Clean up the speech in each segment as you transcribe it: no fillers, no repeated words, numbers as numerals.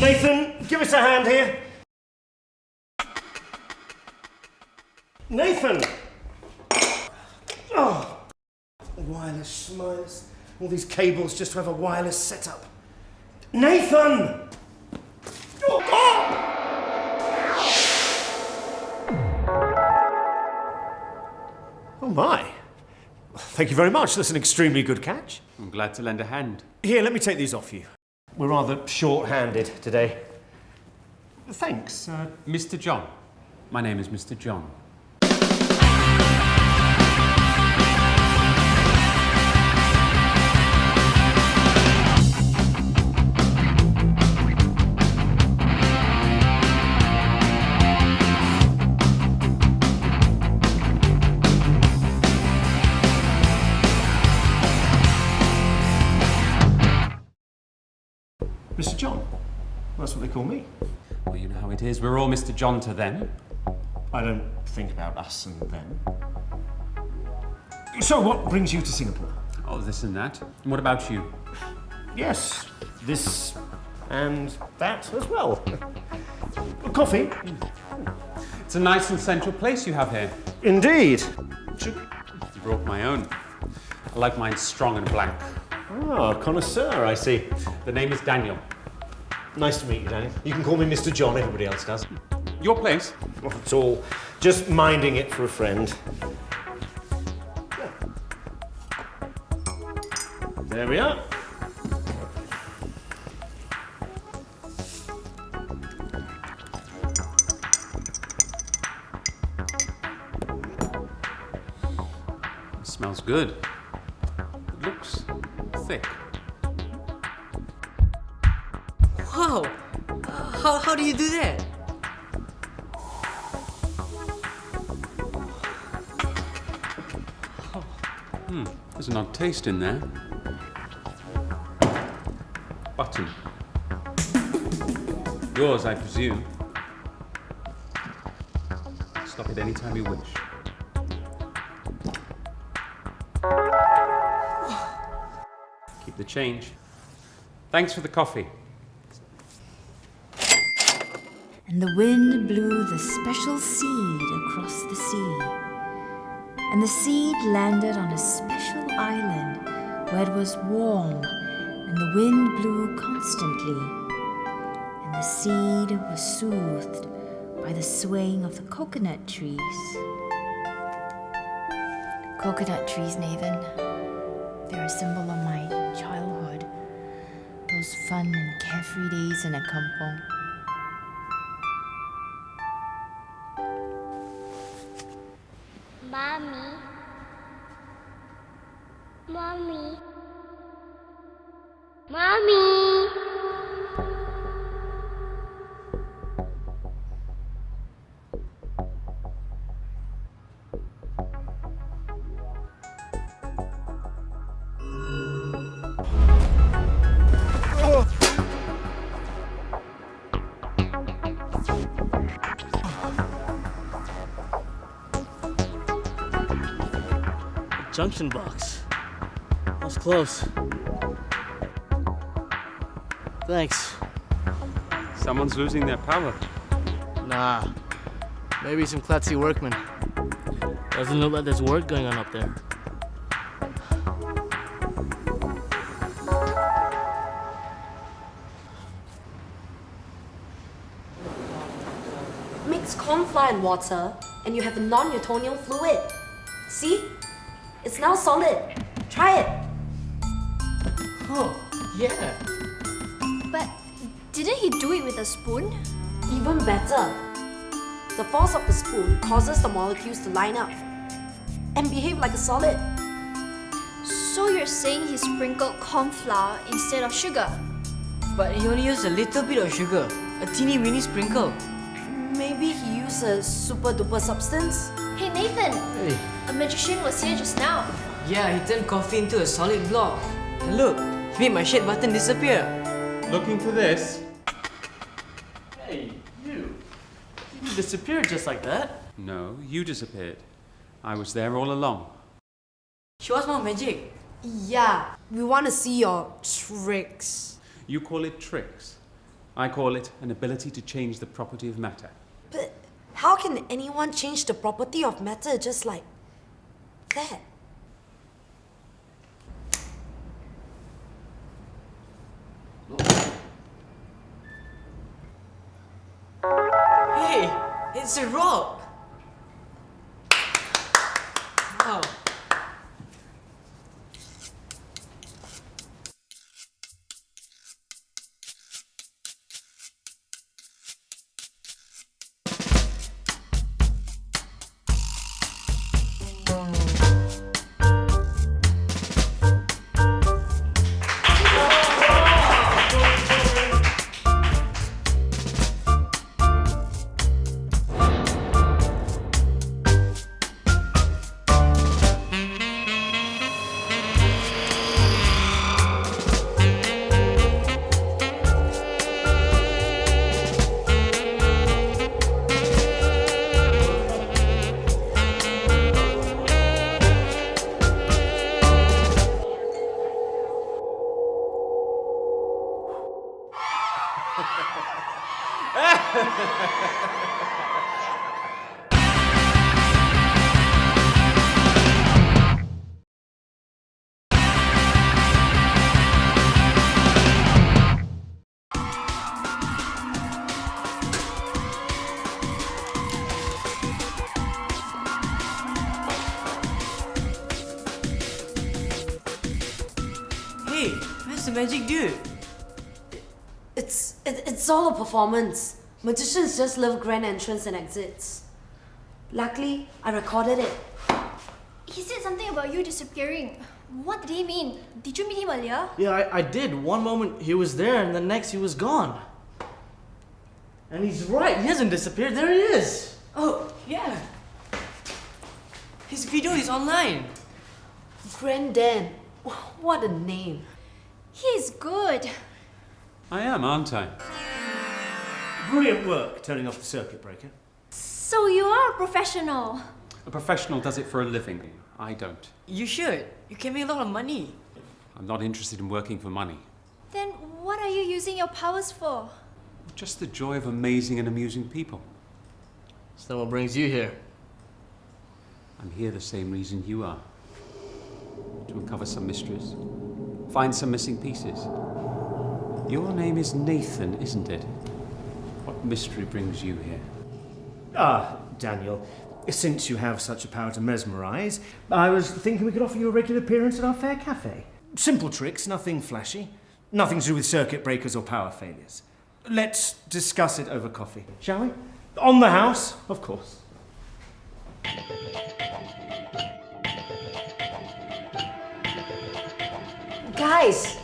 Nathan, give us a hand here. Nathan! Oh, wireless smilers. All these cables just to have a wireless setup. Nathan! Oh! Oh my. Thank you very much. That's an extremely good catch. I'm glad to lend a hand. Here, let me take these off you. We're rather short-handed today. Thanks. Mr. John. My name is Mr. John. Mr. John. That's what they call me. Well, you know how it is. We're all Mr. John to them. I don't think about us and them. So, what brings you to Singapore? Oh, this and that. And what about you? Yes, this and that as well. Coffee? It's a nice and central place you have here. Indeed. You brought my own. I like mine strong and blank. Ah, connoisseur, I see. The name is Daniel. Nice to meet you, Daniel. You can call me Mr. John, everybody else does. Your place? Not at all. Just minding it for a friend. There we are. It smells good. It looks thick. Wow! How do you do that? There's an odd taste in there. Button. Yours, I presume. Stop it any time you wish. Keep the change. Thanks for the coffee. And the wind blew the special seed across the sea. And the seed landed on a special island where it was warm and the wind blew constantly. And the seed was soothed by the swaying of the coconut trees. Coconut trees, Nathan. They're a symbol of my childhood. Those fun and carefree days in a kampong. Mommy. Mommy. Mommy. Junction box. That was close. Thanks. Someone's losing their power. Nah. Maybe some klutzy workman. Doesn't look like there's work going on up there. Mix corn flour and water, and you have a non-Newtonian fluid. See? It's now solid. Try it. Oh, yeah. But didn't he do it with a spoon? Even better. The force of the spoon causes the molecules to line up and behave like a solid. So you're saying he sprinkled corn flour instead of sugar? But he only used a little bit of sugar. A teeny weeny sprinkle. Maybe he used a super duper substance? Hey Nathan, Hey. a magician was here just now. Yeah, he turned coffee into a solid block. And look, he made my shade button disappear. Looking for this? Hey, you. You disappeared just like that. No, you disappeared. I was there all along. Show us more magic. Yeah, we want to see your tricks. You call it tricks. I call it an ability to change the property of matter. But how can anyone change the property of matter just like that? Hey, it's a rock. Wow. Hey, where's the magic dude? It's all a performance. Magicians just love grand entrance and exits. Luckily, I recorded it. He said something about you disappearing. What did he mean? Did you meet him earlier? Yeah, I did. One moment he was there, and the next he was gone. And he's right. He hasn't disappeared. There he is. Oh, yeah. His video is online. Grand Dan. What a name. He's good. I am, aren't I? Brilliant work turning off the circuit breaker. So you are a professional. A professional does it for a living. I don't. You should. You can make a lot of money. I'm not interested in working for money. Then what are you using your powers for? Just the joy of amazing and amusing people. So what brings you here? I'm here the same reason you are. To uncover some mysteries. Find some missing pieces. Your name is Nathan, isn't it? What mystery brings you here? Ah, Daniel, since you have such a power to mesmerize, I was thinking we could offer you a regular appearance at our fair cafe. Simple tricks, nothing flashy. Nothing to do with circuit breakers or power failures. Let's discuss it over coffee, shall we? On the house, of course. Guys,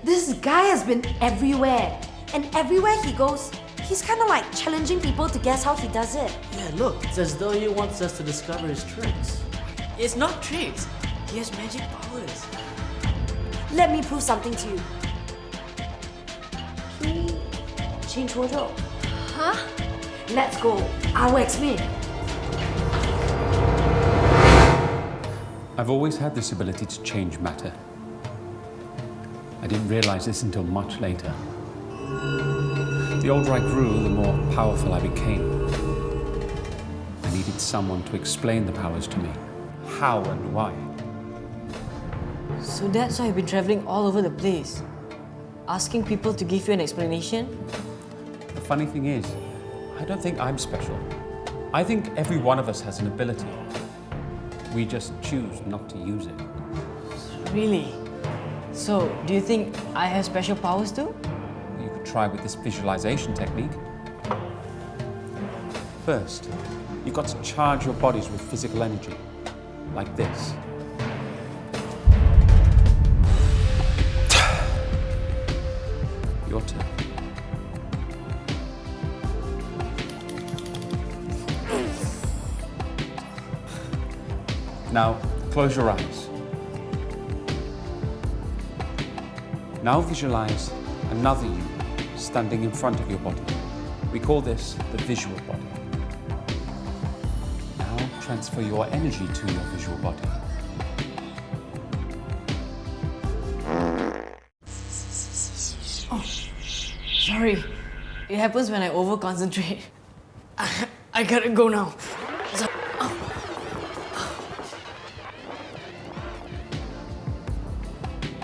this guy has been everywhere. And everywhere he goes, he's kind of like challenging people to guess how he does it. Yeah, look. It's as though he wants us to discover his tricks. It's not tricks. He has magic powers. Let me prove something to you. He change wardrobe. Huh? Let's go. I will explain. I've always had this ability to change matter. I didn't realize this until much later. The older I grew, the more powerful I became. I needed someone to explain the powers to me. How and why. So that's why you've been traveling all over the place. Asking people to give you an explanation? The funny thing is, I don't think I'm special. I think every one of us has an ability. We just choose not to use it. Really? So, do you think I have special powers too? You could try with this visualization technique. First, you've got to charge your bodies with physical energy, like this. Your turn. Now, close your eyes. Now visualize another you standing in front of your body. We call this the visual body. Now transfer your energy to your visual body. Sorry. It happens when I over-concentrate. I gotta go now.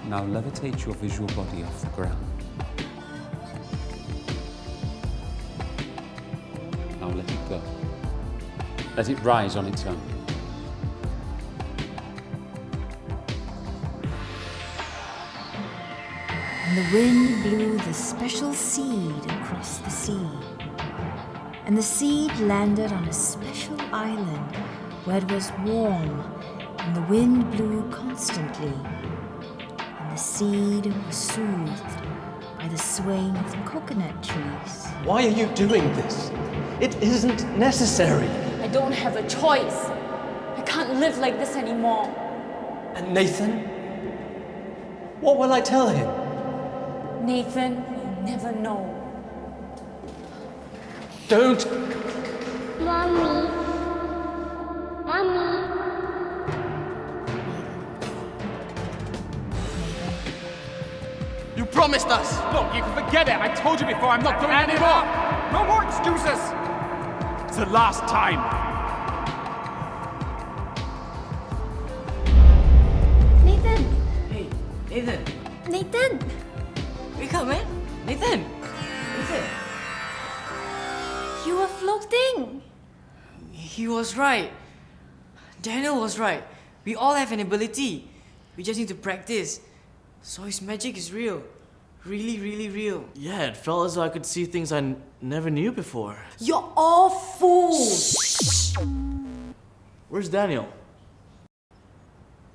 Now levitate your visual body off the ground. Now let it go. Let it rise on its own. And the wind blew the special seed across the sea. And the seed landed on a special island where it was warm and the wind blew constantly. And the seed was soothed by the swaying of the coconut trees. Why are you doing this? It isn't necessary. I don't have a choice. I can't live like this anymore. And Nathan? What will I tell him? Nathan will never know. Don't. Mommy. Mommy. You promised us! Look, you can forget it. I told you before, I'm not doing it anymore. No more excuses. It's the last time. Nathan. Hey, Nathan. Nathan. Wake up, man. Nathan. Nathan. You were floating. He was right. Daniel was right. We all have an ability. We just need to practice. So his magic is real. Really, really real. Yeah, it felt as though I could see things I never knew before. You're all fools! Where's Daniel?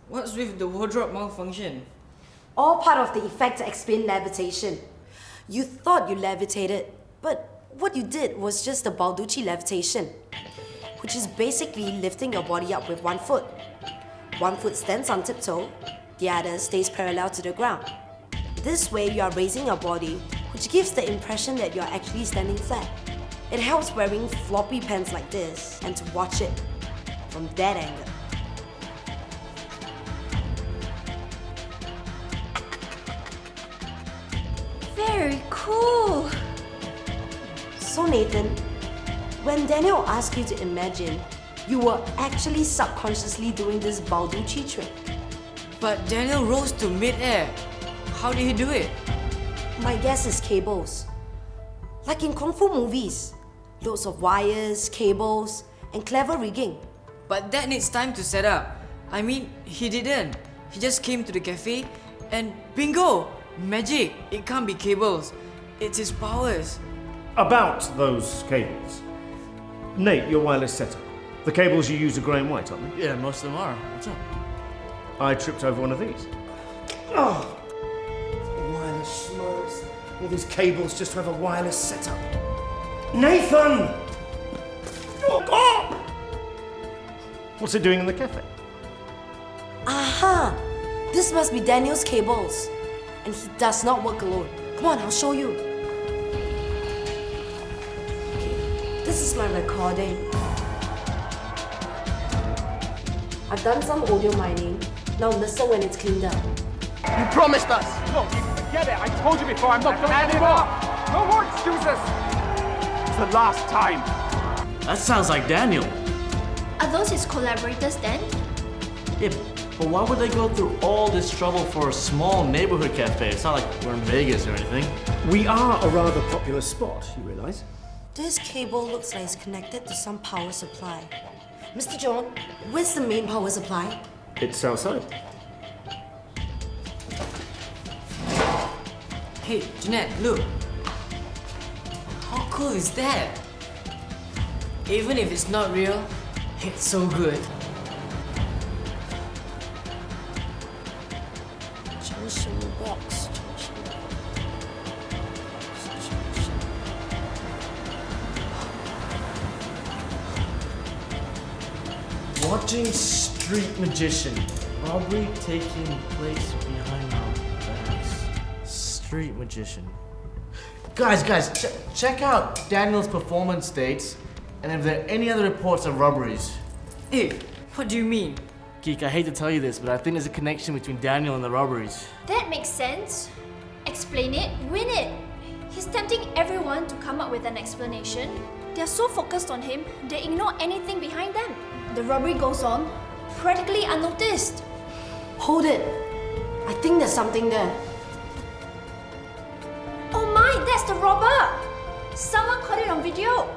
What's with the wardrobe malfunction? All part of the effect to explain levitation. You thought you levitated, but what you did was just the Balducci levitation, which is basically lifting your body up with one foot. One foot stands on tiptoe, the other stays parallel to the ground. This way, you are raising your body, which gives the impression that you are actually standing flat. It helps wearing floppy pants like this and to watch it from that angle. Very cool. So Nathan, when Daniel asked you to imagine, you were actually subconsciously doing this Balducci trick. But Daniel rose to mid-air. How did he do it? My guess is cables. Like in Kung Fu movies. Loads of wires, cables, and clever rigging. But that needs time to set up. I mean, he didn't. He just came to the cafe and bingo! Magic! It can't be cables. It's his powers. About those cables. Nate, your wireless setup. The cables you use are grey and white, aren't they? Yeah, most of them are. What's up? I tripped over one of these. Oh! Wireless schmoes. All these cables just to have a wireless setup. Nathan! Oh, God! What's it doing in the cafe? Aha! This must be Daniel's cables. And he does not work alone. Come on, I'll show you. Okay, this is my recording. I've done some audio mining. Now listen when it's cleaned up. You promised us! Look, you can forget it. I told you before, I'm not doing it anymore. No more excuses. It's the last time. That sounds like Daniel. Are those his collaborators then? Yeah, but why would they go through all this trouble for a small neighborhood cafe? It's not like we're in Vegas or anything. We are a rather popular spot, you realise? This cable looks like it's connected to some power supply. Mr. John, where's the main power supply? It's outside. Hey, Jeanette, look. How cool is that? Even if it's not real, it's so good. Junction box. Watching Street Magician. Robbery taking place behind our backs. Street Magician. Guys, check out Daniel's performance dates and if there are any other reports of robberies. Hey, what do you mean? Geek, I hate to tell you this, but I think there's a connection between Daniel and the robberies. That makes sense. Explain it, win it. He's tempting everyone to come up with an explanation. They're so focused on him, they ignore anything behind them. The robbery goes on, practically unnoticed. Hold it. I think there's something there. Oh my, that's the robber! Someone caught it on video.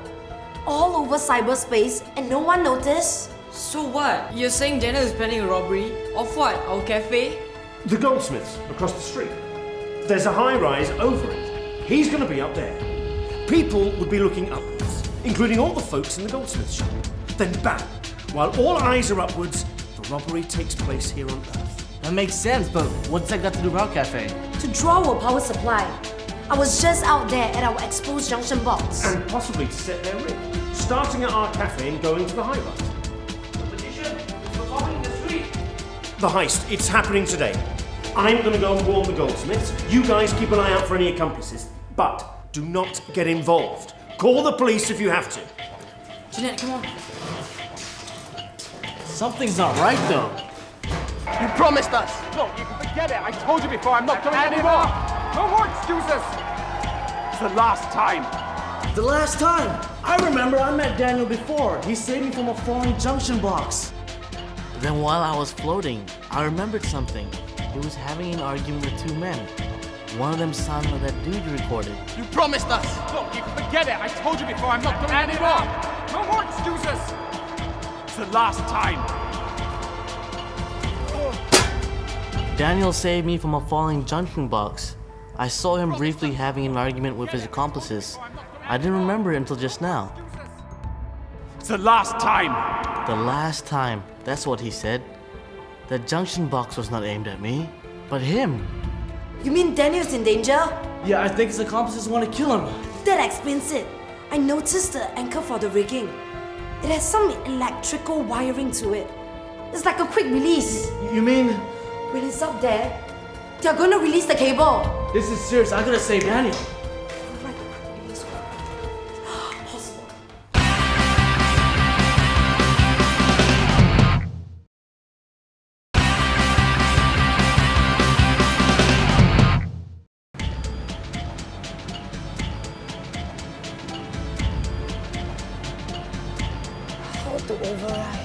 All over cyberspace and no one noticed? So what? You're saying Daniel is planning a robbery? Of what? Our cafe? The goldsmiths across the street. There's a high rise over it. He's going to be up there. People would be looking upwards, including all the folks in the goldsmith shop. Then bam, while all eyes are upwards, the robbery takes place here on Earth. That makes sense, but what's that got to do with our cafe? To draw our power supply. I was just out there at our exposed junction box. And possibly to set their ring, starting at our cafe and going to the high rise. The magician is performing in the street. The heist, it's happening today. I'm going to go and warn the goldsmiths. You guys keep an eye out for any accomplices. But do not get involved. Call the police if you have to. Jeanette, come on. Something's not right though. You promised us! Look, you can forget it. I told you before, I'm not doing it anymore! No more excuses! It's the last time. The last time! I remember I met Daniel before. He saved me from a falling junction box. Then while I was floating, I remembered something. He was having an argument with two men. One of them sounded like that dude you recorded. You promised us! Look, you can forget it. I told you before, I'm not doing it anymore! No more excuses! It's the last time. Daniel saved me from a falling junction box. I saw him briefly having an argument with his accomplices. I didn't remember it until just now. It's the last time. The last time, that's what he said. The junction box was not aimed at me, but him. You mean Daniel's in danger? Yeah, I think his accomplices want to kill him. That explains it. I noticed the anchor for the rigging. It has some electrical wiring to it. It's like a quick release. You mean? When it's up there, they're gonna release the cable. This is serious. I gotta save Daniel. Right, release one. Possible. How to override?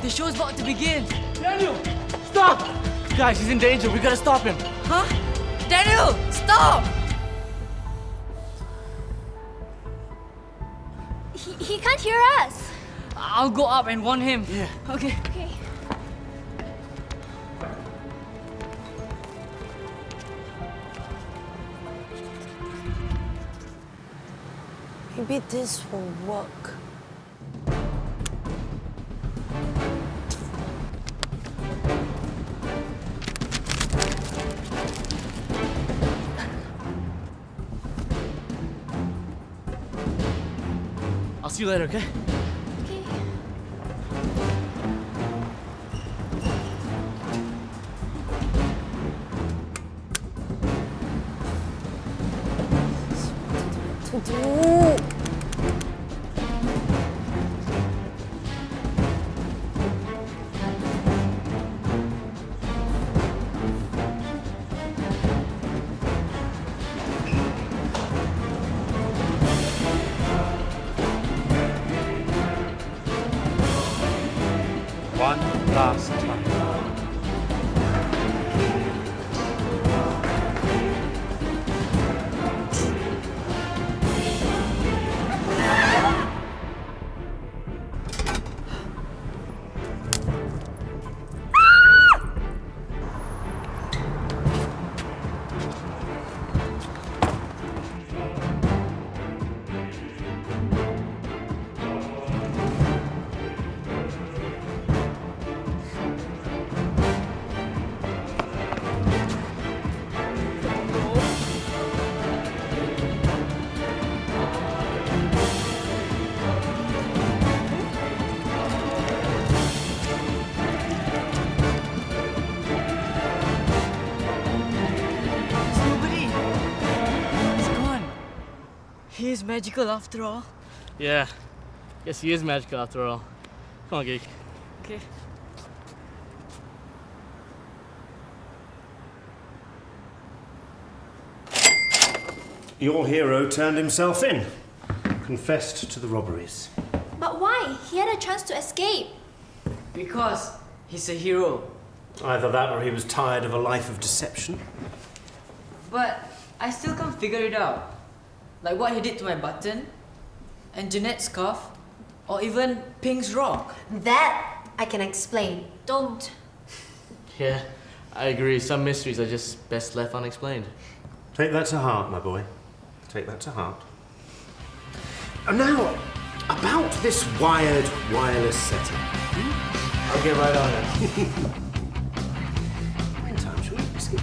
The show's about to begin. Daniel, stop! Guys, he's in danger. We gotta stop him. Huh? Daniel, stop! He can't hear us. I'll go up and warn him. Yeah. Okay. Okay. Maybe this will work. I'll see you later, okay? Okay. To do. One last time. He is magical after all. Yeah. Yes, he is magical after all. Come on, Geek. Okay. Your hero turned himself in, confessed to the robberies. But why? He had a chance to escape. Because he's a hero. Either that or he was tired of a life of deception. But I still can't figure it out. Like what he did to my button, and Jeanette's scarf, or even Pink's rock. That I can explain. Don't. Yeah, I agree. Some mysteries are just best left unexplained. Take that to heart, my boy. Take that to heart. And now, about this wired wireless setting. I'll get right on it. Meantime, shall we skip?